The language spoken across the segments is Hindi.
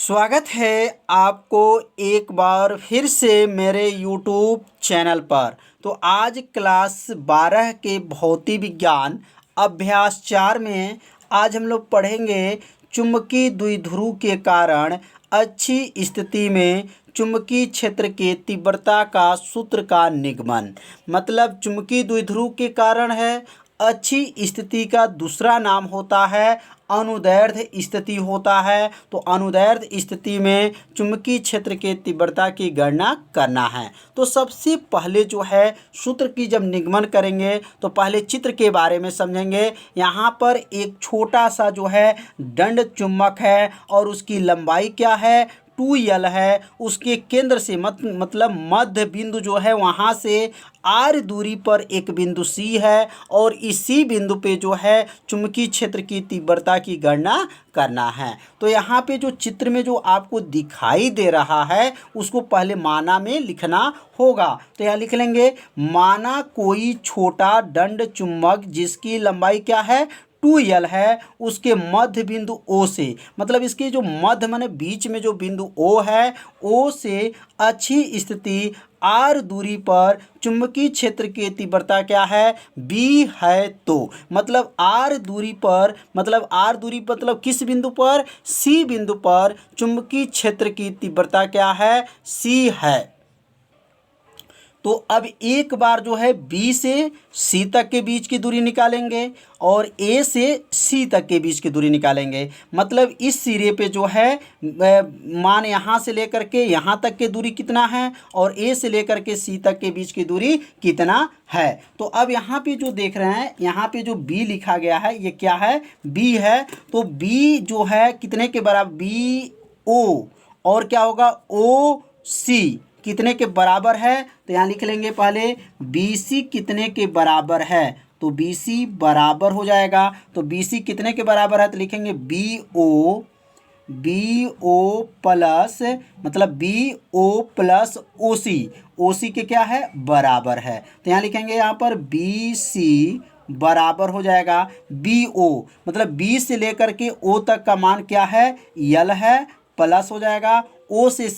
स्वागत है आपको एक बार फिर से मेरे यूट्यूब चैनल पर। तो आज क्लास 12 के भौतिक विज्ञान अभ्यास 4 में आज हम लोग पढ़ेंगे चुंबकीय द्विध्रुव के कारण अच्छी स्थिति में चुंबकीय क्षेत्र के तीव्रता का सूत्र का निगमन। मतलब चुंबकीय द्विध्रुव के कारण है, अच्छी स्थिति का दूसरा नाम होता है अनुदैर्ध्य स्थिति होता है। तो अनुदैर्ध्य स्थिति में चुंबकीय क्षेत्र के तीव्रता की गणना करना है। तो सबसे पहले जो है सूत्र की जब निगमन करेंगे तो पहले चित्र के बारे में समझेंगे। यहाँ पर एक छोटा सा जो है दंड चुंबक है और उसकी लंबाई क्या है 2L है। उसके केंद्र से मतलब मध्य बिंदु जो है वहाँ से R दूरी पर एक बिंदु C है और इसी बिंदु पे जो है चुंबकीय क्षेत्र की तीव्रता की गणना करना है। तो यहाँ पे जो चित्र में जो आपको दिखाई दे रहा है उसको पहले माना में लिखना होगा। तो यहाँ लिख लेंगे माना कोई छोटा दंड चुंबक जिसकी लंबाई क्या है 2L है, उसके मध्य बिंदु O से, मतलब इसके जो मध्य माने बीच में जो बिंदु O है, O से अच्छी स्थिति R दूरी पर चुंबकीय क्षेत्र की तीव्रता क्या है B है। तो मतलब R दूरी पर मतलब किस बिंदु पर C बिंदु पर चुंबकीय क्षेत्र की तीव्रता क्या है C है। तो अब एक बार जो है B से C तक के बीच की दूरी निकालेंगे और A से C तक के बीच की दूरी निकालेंगे। मतलब इस सिरे पे जो है मान यहाँ से लेकर के यहाँ तक की दूरी कितना है और A से लेकर के C तक के बीच की दूरी कितना है। तो अब यहाँ पे जो देख रहे हैं यहाँ पे जो B लिखा गया है ये क्या है B है। तो B जो है कितने के बराबर BO और क्या होगा OC कितने के बराबर है। तो यहाँ लिख लेंगे पहले BC कितने के बराबर है। तो BC बराबर हो जाएगा। तो BC कितने के बराबर है तो लिखेंगे BO प्लस मतलब BO प्लस OC के क्या है बराबर है। तो यहाँ लिखेंगे यहाँ पर BC बराबर हो जाएगा BO मतलब B से लेकर के O तक का मान क्या है L है प्लस हो जाएगा O से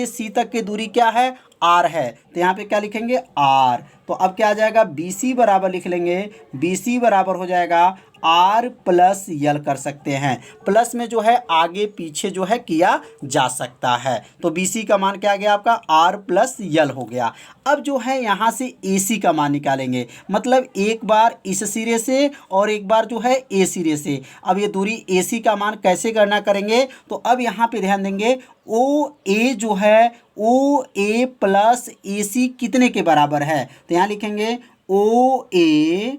C तक की दूरी क्या है R है। तो यहाँ पे क्या लिखेंगे R। तो अब क्या आ जाएगा BC बराबर लिख लेंगे BC बराबर हो जाएगा R प्लस L कर सकते हैं। प्लस में जो है आगे पीछे जो है किया जा सकता है। तो BC का मान क्या आ गया आपका R प्लस L हो गया। अब जो है यहाँ से AC का मान निकालेंगे। मतलब एक बार इस सिरे से और एक बार जो है A सिरे से। अब ये दूरी AC का मान कैसे गणना करेंगे तो अब यहाँ पे ध्यान देंगे OA जो है OA प्लस AC कितने के बराबर है। तो यहाँ लिखेंगे OA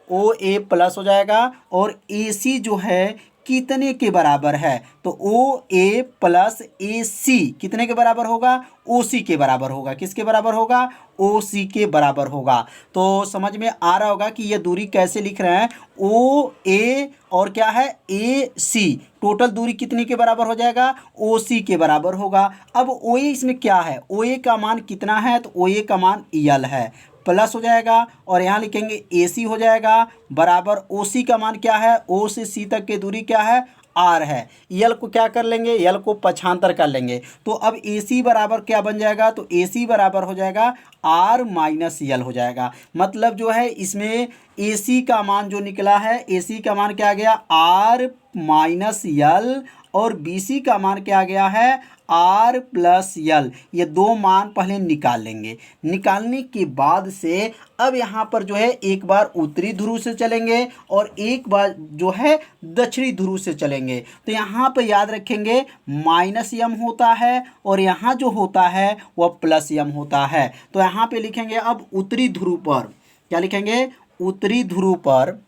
प्लस हो जाएगा और AC जो है कितने के बराबर है। तो OA प्लस AC कितने के बराबर होगा OC के बराबर होगा। किसके बराबर होगा OC के बराबर होगा। तो समझ में आ रहा होगा कि ये दूरी कैसे लिख रहे हैं OA और क्या है AC टोटल दूरी कितने के बराबर हो जाएगा OC के बराबर होगा। अब OA इसमें क्या है OA का मान कितना है तो OA का मान L है प्लस हो जाएगा और यहाँ लिखेंगे AC हो जाएगा बराबर OC का मान क्या है O से C तक की दूरी क्या है R है। L को क्या कर लेंगे L को पक्षांतर कर लेंगे। तो अब AC बराबर क्या बन जाएगा तो AC बराबर हो जाएगा R माइनस L हो जाएगा। मतलब जो है इसमें AC का मान जो निकला है AC का मान क्या आ गया R माइनस L और BC का मान क्या आ गया है R प्लस L। ये दो मान पहले निकाल लेंगे। निकालने के बाद से अब यहाँ पर जो है एक बार उत्तरी ध्रुव से चलेंगे और एक बार जो है दक्षिणी ध्रुव से चलेंगे। तो यहाँ पर याद रखेंगे माइनस M होता है और यहाँ जो होता है वह प्लस M होता है। तो यहाँ पे लिखेंगे अब उत्तरी ध्रुव पर क्या लिखेंगे उत्तरी ध्रुव पर।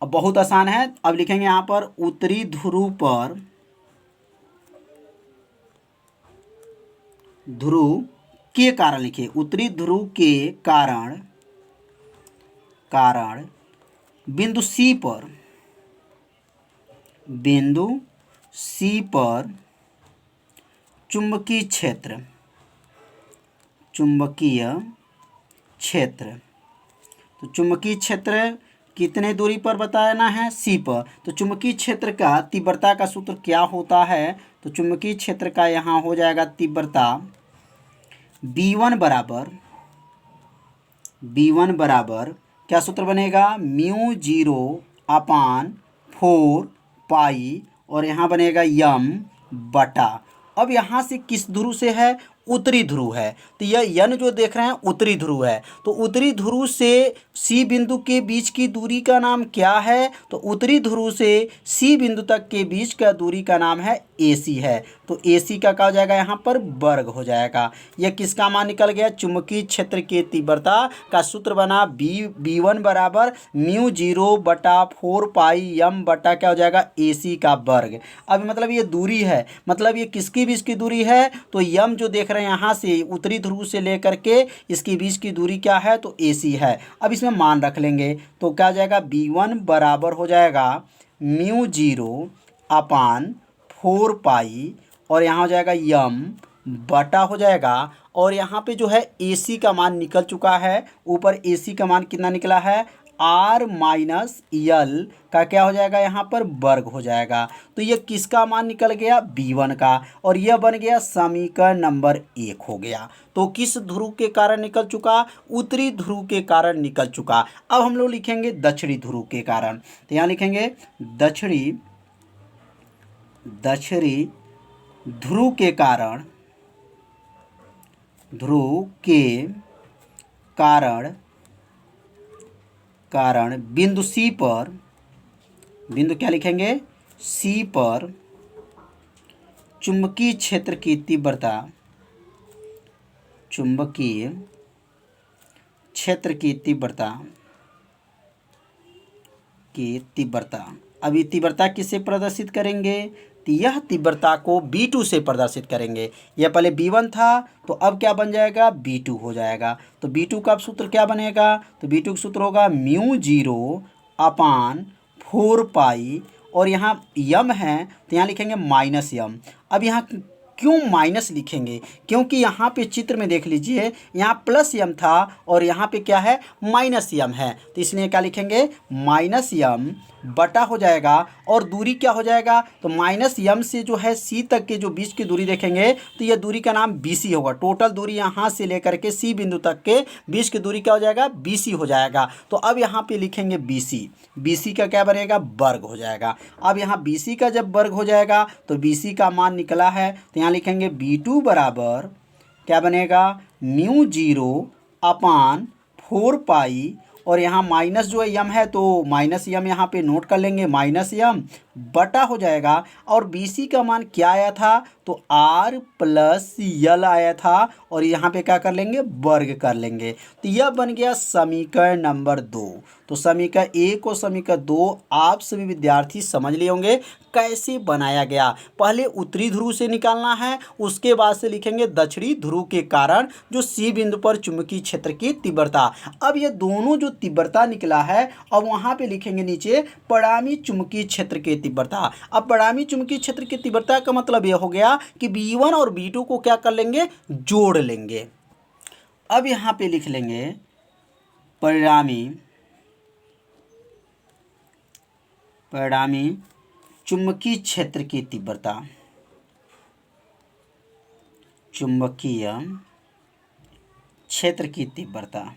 अब बहुत आसान है। अब लिखेंगे यहाँ पर उत्तरी ध्रुव पर ध्रुव के कारण लिखिए उत्तरी ध्रुव के कारण बिंदु C पर चुंबकीय क्षेत्र तो चुंबकीय क्षेत्र कितने दूरी पर बताना है, सी पर। तो चुंबकीय क्षेत्र का तीव्रता का सूत्र क्या होता है, तो चुंबकीय क्षेत्र का यहाँ हो जाएगा तीव्रता B1 बराबर क्या सूत्र बनेगा, म्यू 0/4 पाई और यहाँ बनेगा यम बटा। अब यहाँ से किस ध्रुव से है, उत्तरी ध्रुव है, तो यह यन जो देख रहे हैं उत्तरी ध्रुव है। तो उत्तरी ध्रुव से सी बिंदु के बीच की दूरी का नाम क्या है, तो उत्तरी ध्रुव से सी बिंदु तक के बीच का दूरी का नाम है AC है। तो AC का क्या हो जाएगा, यहाँ पर वर्ग हो जाएगा। यह किसका मान निकल गया, चुंबकीय क्षेत्र की तीव्रता का सूत्र बना B1 बराबर म्यू 0/4 पाई यम बटा क्या हो जाएगा, AC का वर्ग। अब मतलब ये दूरी है, मतलब ये किसके बीच की दूरी है, तो यम जो देख रहे हैं यहाँ से उत्तरी ध्रुव से लेकर के इसके बीच की दूरी क्या है, तो AC है। अब इसमें मान रख लेंगे तो क्या हो जाएगा, B1 बराबर हो जाएगा म्यू 0/4 पाई और यहाँ हो जाएगा यम बटा हो जाएगा। और यहाँ पे जो है AC का मान निकल चुका है, ऊपर AC का मान कितना निकला है, R-L का क्या हो जाएगा, यहाँ पर वर्ग हो जाएगा। तो ये किसका मान निकल गया, B1 का, और यह बन गया समीकरण नंबर 1 हो गया। तो किस ध्रुव के कारण निकल चुका, उत्तरी ध्रुव के कारण निकल चुका। अब हम लोग लिखेंगे दक्षिणी ध्रुव के कारण, तो यहाँ लिखेंगे दक्षिणी ध्रुव के कारण बिंदु सी पर, बिंदु क्या लिखेंगे, सी पर चुंबकीय क्षेत्र की तीव्रता, चुंबकीय क्षेत्र की तीव्रता अभी तीव्रता किससे प्रदर्शित करेंगे, तो यह तीव्रता को B2 से प्रदर्शित करेंगे। यह पहले B1 था तो अब क्या बन जाएगा, B2 हो जाएगा। तो B2 का सूत्र क्या बनेगा, तो B2 का सूत्र होगा म्यू 0/4 पाई और यहाँ यम है तो यहाँ लिखेंगे माइनस यम। अब यहाँ क्यों माइनस लिखेंगे, क्योंकि यहाँ पे चित्र में देख लीजिए यहाँ प्लस यम था और यहाँ पे क्या है, माइनस यम है, तो इसलिए क्या लिखेंगे, माइनस यम बटा हो जाएगा। और दूरी क्या हो जाएगा, तो माइनस यम से जो है सी तक के जो बीच की दूरी देखेंगे तो यह दूरी का नाम BC होगा। टोटल दूरी यहाँ से लेकर के सी बिंदु तक के बीच की दूरी क्या हो जाएगा, BC हो जाएगा। तो अब यहाँ पे लिखेंगे BC का क्या बनेगा, वर्ग हो जाएगा। अब यहाँ BC का जब वर्ग हो जाएगा तो BC का मान निकला है, तो यहाँ लिखेंगे B2 बराबर क्या बनेगा, म्यू 0/4 पाई और यहाँ माइनस जो है यम है तो माइनस यम यहाँ पे नोट कर लेंगे, माइनस यम बटा हो जाएगा। और BC का मान क्या आया था, तो R+L आया था और यहाँ पे क्या कर लेंगे, वर्ग कर लेंगे। तो यह बन गया समीकरण नंबर 2। तो समीकरण 1 और समीकरण 2 आप सभी विद्यार्थी समझ लिए होंगे कैसे बनाया गया। पहले उत्तरी ध्रुव से निकालना है, उसके बाद से लिखेंगे दक्षिणी ध्रुव के कारण जो सी बिंदु पर चुंबकीय क्षेत्र की तीव्रता। अब ये दोनों जो तीव्रता निकला है अब वहाँ पे लिखेंगे नीचे परिणामी चुंबकीय क्षेत्र की तीव्रता। अब परिणामी चुंबकीय क्षेत्र की तीव्रता का मतलब यह हो गया कि B1 और B2 को क्या कर लेंगे, जोड़ लेंगे। अब यहाँ पे लिख लेंगे परिणामी चुंबकीय क्षेत्र की तीव्रता, चुंबकीय क्षेत्र की तीव्रता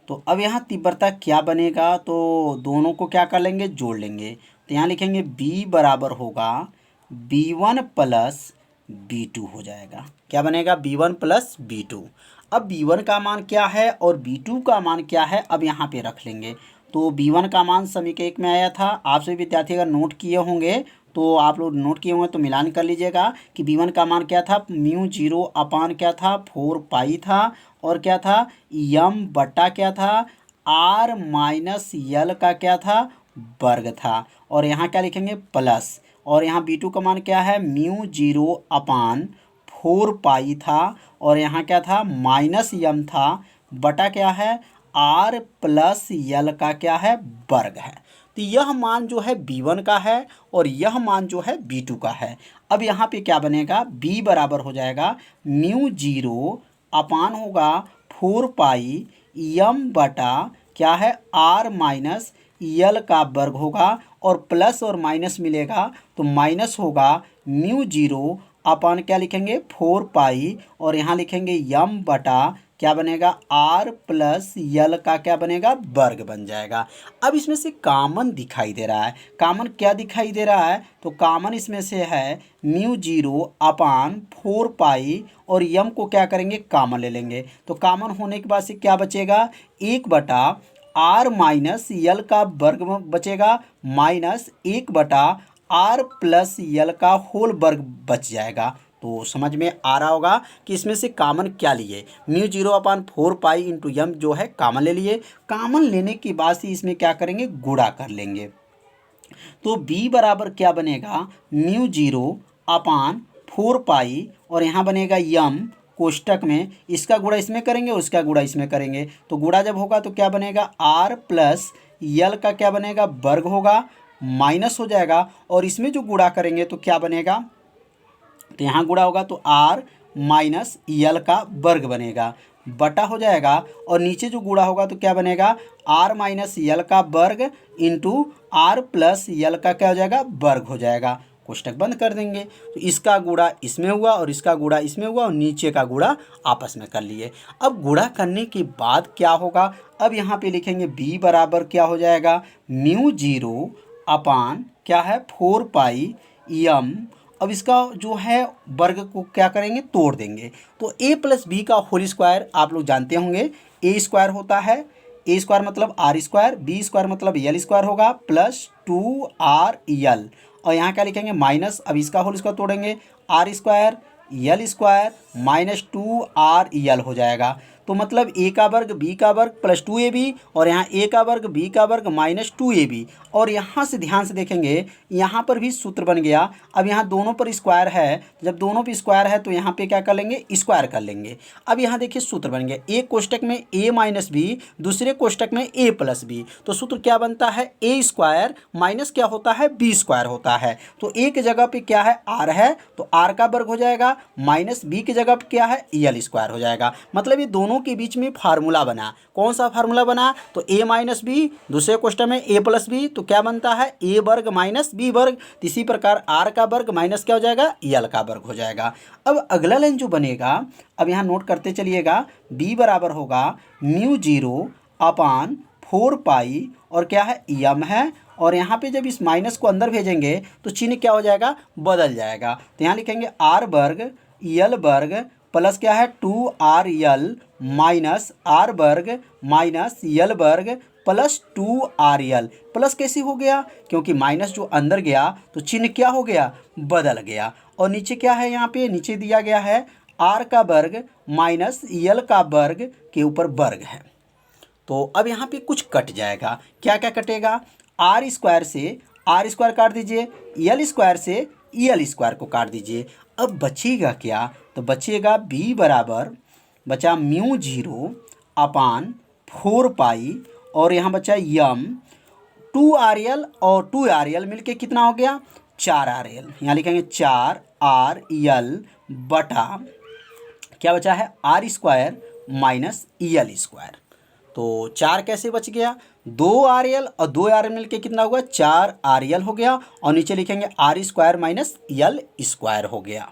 तो अब यहाँ तीव्रता क्या बनेगा, तो दोनों को क्या कर लेंगे, जोड़ लेंगे। तो यहाँ लिखेंगे B बराबर होगा B1 प्लस B2 हो जाएगा। क्या बनेगा, B1 प्लस B2। अब B1 का मान क्या है और B2 का मान क्या है, अब यहाँ पे रख लेंगे। तो B1 का मान समीकरण 1 में आया था, आप सभी विद्यार्थी अगर नोट किए होंगे तो आप लोग नोट किए होंगे तो मिलान कर लीजिएगा कि B1 का मान क्या था, म्यू 0/4 पाई था और क्या था, यम बटा क्या था, R-L का क्या था, वर्ग था। और यहाँ क्या लिखेंगे, प्लस। और यहाँ B2 का मान क्या है, म्यू 0/4 पाई था और यहाँ क्या था, माइनस यम था बटा क्या है, R+L का क्या है, वर्ग है। तो यह मान जो है B1 का है और यह मान जो है B2 का है। अब यहाँ पे क्या बनेगा, B बराबर हो जाएगा म्यू 0 अपान होगा 4 पाई यम बटा क्या है आर माइनस यल का वर्ग होगा, और प्लस और माइनस मिलेगा तो माइनस होगा म्यू जीरो अपन क्या लिखेंगे 4 पाई, और यहाँ लिखेंगे यम बटा क्या बनेगा आर प्लस यल का क्या बनेगा वर्ग बन जाएगा। अब इसमें से कॉमन दिखाई दे रहा है, कॉमन क्या दिखाई दे रहा है, तो कॉमन इसमें से है म्यू जीरो अपान 4 पाई, और यम को क्या करेंगे कॉमन ले लेंगे, तो कॉमन होने के बाद से क्या बचेगा 1 बटा आर माइनस यल का वर्ग बचेगा, माइनस 1 बटा आर प्लस यल का होल वर्ग बच जाएगा। तो समझ में आ रहा होगा कि इसमें से कॉमन क्या लिए, mu zero upon 4 pi into यम जो है कॉमन ले लिए। कॉमन लेने के बाद से इसमें क्या करेंगे गुणा कर लेंगे, तो b बराबर क्या बनेगा म्यू जीरो अपान 4 पाई, और यहाँ बनेगा यम कोष्टक में, इसका गुणा इसमें करेंगे उसका गुणा इसमें करेंगे, तो गुणा जब होगा तो क्या बनेगा आर प्लस यल का क्या बनेगा वर्ग होगा, माइनस हो जाएगा, और इसमें जो गुणा करेंगे तो क्या बनेगा, तो यहाँ गुणा होगा तो आर माइनस यल का वर्ग बनेगा, बटा हो जाएगा, और नीचे जो गुणा होगा तो क्या बनेगा आर माइनस यल का वर्ग इंटू आर प्लस यल का क्या हो जाएगा वर्ग हो जाएगा, कोष्टक बंद कर देंगे। तो इसका गुणा इसमें हुआ और इसका गुणा इसमें हुआ, और नीचे का गुणा आपस में कर लिए। अब गुणा करने के बाद क्या होगा, अब यहाँ पे लिखेंगे b बराबर क्या हो जाएगा म्यू जीरो अपान क्या है 4 पाई यम, अब इसका जो है वर्ग को क्या करेंगे तोड़ देंगे, तो a प्लस बी का होल स्क्वायर आप लोग जानते होंगे a स्क्वायर होता है, a स्क्वायर मतलब आर स्क्वायर, बी स्क्वायर मतलब यल स्क्वायर होगा, प्लस 2r और यहाँ क्या लिखेंगे माइनस, अब इसका होल स्क्वायर तोड़ेंगे R square L square minus 2r हो जाएगा, तो मतलब a का वर्ग b का वर्ग प्लस 2ab, और यहाँ a का वर्ग b का वर्ग माइनस 2ab, और यहाँ से ध्यान से देखेंगे यहाँ पर भी सूत्र बन गया। अब यहाँ दोनों पर स्क्वायर है, जब दोनों पर स्क्वायर है तो यहाँ पे क्या कर लेंगे स्क्वायर कर लेंगे। अब यहाँ देखिए सूत्र बन गया, एक कोष्टक में a माइनस बी, दूसरे कोष्टक में a प्लस बी, तो सूत्र क्या बनता है a स्क्वायर माइनस क्या होता है b स्क्वायर होता है, तो a की जगह पे क्या है r है तो r का वर्ग हो जाएगा, माइनस b की जगह पे क्या है यल स्क्वायर हो जाएगा। मतलब ये दोनों के बीच में फार्मूला बना, कौन सा फार्मूला बना, तो a माइनस बी, दूसरे क्वेश्चन में a प्लस बी, तो क्या बनता है a वर्ग माइनस बी वर्ग, इसी प्रकार r का वर्ग माइनस क्या हो जाएगा यल का वर्ग हो जाएगा। अब अगला लाइन जो बनेगा, अब यहाँ नोट करते चलिएगा, b बराबर होगा म्यू जीरो अपान 4 पाई, और क्या है यम है, और यहाँ पे जब इस माइनस को अंदर भेजेंगे तो चिन्ह क्या हो जाएगा बदल जाएगा, तो यहाँ लिखेंगे आर वर्ग यल वर्ग प्लस क्या है 2r माइनस आर वर्ग माइनस यल वर्ग प्लस 2r प्लस कैसे हो गया, क्योंकि माइनस जो अंदर गया तो चिन्ह क्या हो गया बदल गया, और नीचे क्या है यहाँ पे नीचे दिया गया है आर का वर्ग माइनस यल का वर्ग के ऊपर वर्ग है। तो अब यहाँ पे कुछ कट जाएगा, क्या क्या कटेगा, आर स्क्वायर से आर स्क्वायर काट दीजिए, यल स्क्वायर से यल स्क्वायर को काट दीजिए, अब बचेगा क्या, तो बचेगा b बराबर बचा म्यू जीरो अपान 4 पाई, और यहाँ बचा यम 2r और 2r मिलके कितना हो गया 4r, यहाँ लिखेंगे 4r बटा क्या बचा है R square minus L square, तो 4 कैसे बच गया 2r और 2r मिलके कितना हुआ 4r हो गया, और नीचे लिखेंगे R square minus L square हो गया।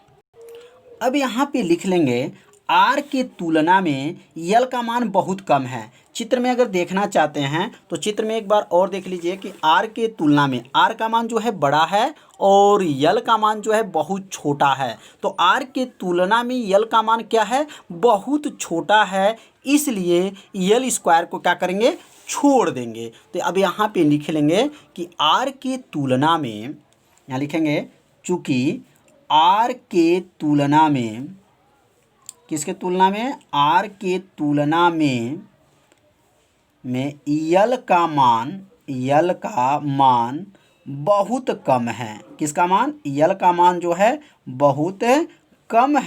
अब यहाँ पे लिख लेंगे आर के तुलना में यल का मान बहुत कम है। चित्र में अगर देखना चाहते हैं तो चित्र में एक बार और देख लीजिए कि आर के तुलना में आर का मान जो है बड़ा है और यल का मान जो है बहुत छोटा है, तो आर के तुलना में यल का मान क्या है बहुत छोटा है, इसलिए यल स्क्वायर को क्या करेंगे छोड़ देंगे। तो अब यहाँ पे लिख लेंगे कि आर के तुलना में, यहाँ लिखेंगे चूँकि आर के तुलना में, किसके तुलना में आर के तुलना में यल का मान बहुत कम है, किसका मान यल का मान जो है बहुत कम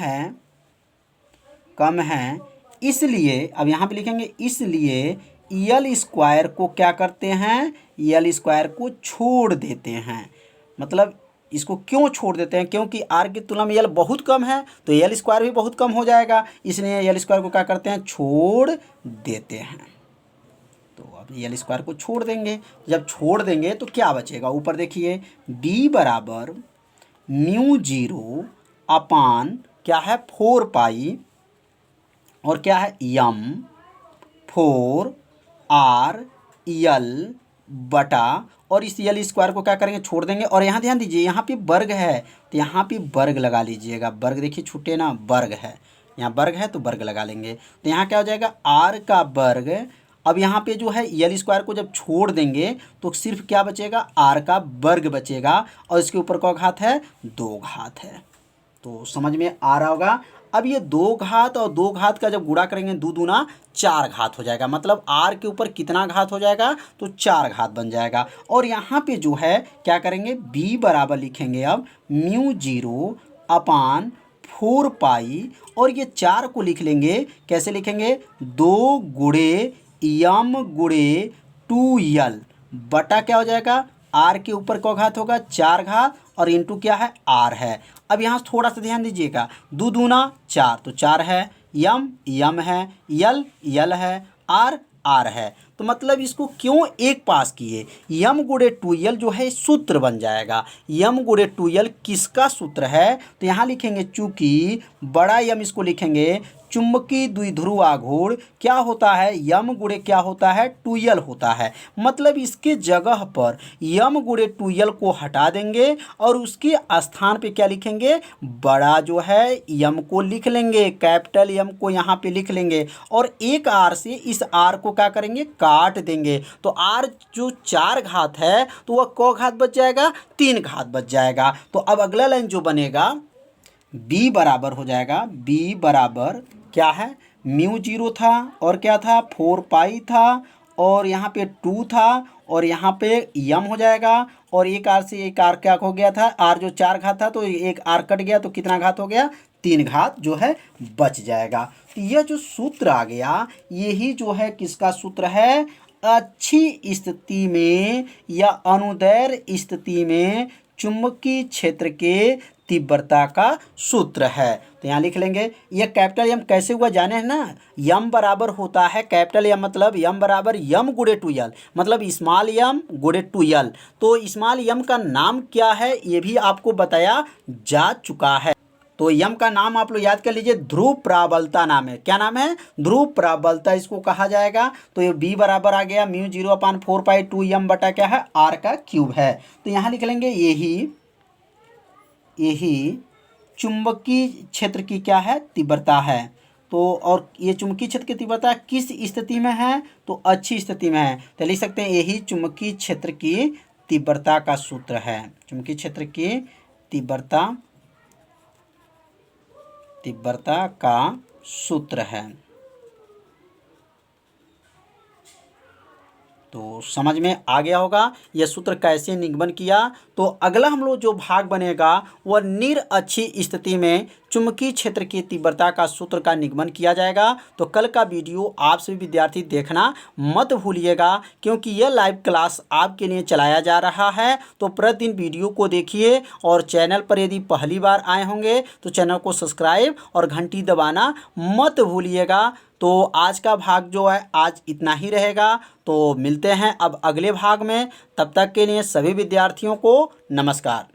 है, इसलिए अब यहाँ पे लिखेंगे इसलिए यल स्क्वायर को क्या करते हैं यल स्क्वायर को छोड़ देते हैं। मतलब इसको क्यों छोड़ देते हैं, क्योंकि आर की तुलना में यल बहुत कम है तो यल स्क्वायर भी बहुत कम हो जाएगा, इसलिए यल स्क्वायर को क्या करते हैं, छोड़ देते हैं। तो अब यल स्क्वायर को छोड़ देंगे, जब छोड़ देंगे तो क्या बचेगा, ऊपर देखिए b बराबर म्यू जीरो अपान क्या है 4 पाई और क्या है यम 4 r यल बटा, और इस यल स्क्वायर को क्या करेंगे, छोड़ देंगे। और यहाँ ध्यान दीजिए यहाँ पे वर्ग है तो यहाँ पे वर्ग लगा लीजिएगा, वर्ग देखिए छूटे ना, वर्ग है, यहाँ वर्ग है तो वर्ग लगा लेंगे। तो यहाँ क्या हो जाएगा, r का वर्ग। अब यहाँ पे जो है यल स्क्वायर को जब छोड़ देंगे तो सिर्फ क्या बचेगा, r का वर्ग बचेगा, और इसके ऊपर का घात है 2 घात है। तो समझ में आ रहा होगा। अब ये 2 घात और 2 घात का जब गुणा करेंगे 2 दूना 4 घात हो जाएगा, मतलब r के ऊपर कितना घात हो जाएगा, तो 4 घात बन जाएगा। और यहाँ पे जो है क्या करेंगे, b बराबर लिखेंगे अब म्यू जीरो अपान 4 पाई, और ये 4 को लिख लेंगे, कैसे लिखेंगे, 2 गुणे यम गुणे 2l बटा क्या हो जाएगा, r के ऊपर का घात होगा 4 घात और इंटू क्या है, r है। अब यहाँ थोड़ा सा ध्यान दीजिएगा, 2 दूना 4 तो 4 है, यम यम है, यल है, r है। तो मतलब इसको क्यों एक पास किए, यम गुणे 2l जो है सूत्र बन जाएगा। यम गुणे 2l किसका सूत्र है, तो यहाँ लिखेंगे चूंकि बड़ा यम, इसको लिखेंगे चुंबकीय द्विध्रुव आघूर्ण क्या होता है, यम गुणे क्या होता है, 2l होता है। मतलब इसके जगह पर यम गुणे 2l को हटा देंगे और उसके स्थान पे क्या लिखेंगे, बड़ा जो है यम को लिख लेंगे, कैपिटल यम को यहाँ पे लिख लेंगे, और एक r से इस r को क्या करेंगे, काट देंगे। तो r जो 4 घात है तो वह क घात बच जाएगा, 3 घात बच जाएगा। तो अब अगला लाइन जो बनेगा, b बराबर हो जाएगा, b बराबर क्या है, म्यू जीरो था और क्या था 4 पाई था, और यहाँ पे 2 था, और यहाँ पे यम हो जाएगा, और एक आर से एक आर क्या हो गया था, आर जो 4 घात था तो एक आर कट गया तो कितना घात हो गया, 3 घात जो है बच जाएगा। तो यह जो सूत्र आ गया, यही जो है किसका सूत्र है, अच्छी स्थिति में या अनुदैर्घ्य स्थिति में चुंबकीय क्षेत्र के तीव्रता का सूत्र है। तो यहाँ लिख लेंगे, यह कैपिटल यम कैसे हुआ जाने है ना, यम बराबर होता है कैपिटल यम, मतलब यम बराबर यम गुणे 2l, मतलब स्मॉल यम गुणे 2l। तो स्मॉल यम का नाम क्या है ये भी आपको बताया जा चुका है। तो यम का नाम आप लोग याद कर लीजिए, ध्रुव प्रबलता नाम है। क्या नाम है, ध्रुव प्रबलता इसको कहा जाएगा। तो ये b बराबर आ गया म्यू जीरो अपान 4 पाई 2 यम बटा क्या है, r का क्यूब है। तो यहाँ लिख लेंगे यही चुंबकीय क्षेत्र की क्या है, तीव्रता है। तो और ये चुंबकीय क्षेत्र की तीव्रता किस स्थिति में है, तो अच्छी स्थिति में है। तो लिख सकते हैं यही चुंबकीय क्षेत्र की तीव्रता का सूत्र है, चुंबकीय क्षेत्र की तीव्रता का सूत्र है। तो समझ में आ गया होगा यह सूत्र कैसे निगमन किया। तो अगला हम लोग जो भाग बनेगा वह निरअक्षीय स्थिति में चुंबकीय क्षेत्र की तीव्रता का सूत्र का निगमन किया जाएगा। तो कल का वीडियो आप सभी विद्यार्थी देखना मत भूलिएगा, क्योंकि यह लाइव क्लास आपके लिए चलाया जा रहा है। तो प्रतिदिन वीडियो को देखिए, और चैनल पर यदि पहली बार आए होंगे तो चैनल को सब्सक्राइब और घंटी दबाना मत भूलिएगा। तो आज का भाग जो है आज इतना ही रहेगा। तो मिलते हैं अब अगले भाग में, तब तक के लिए सभी विद्यार्थियों को नमस्कार।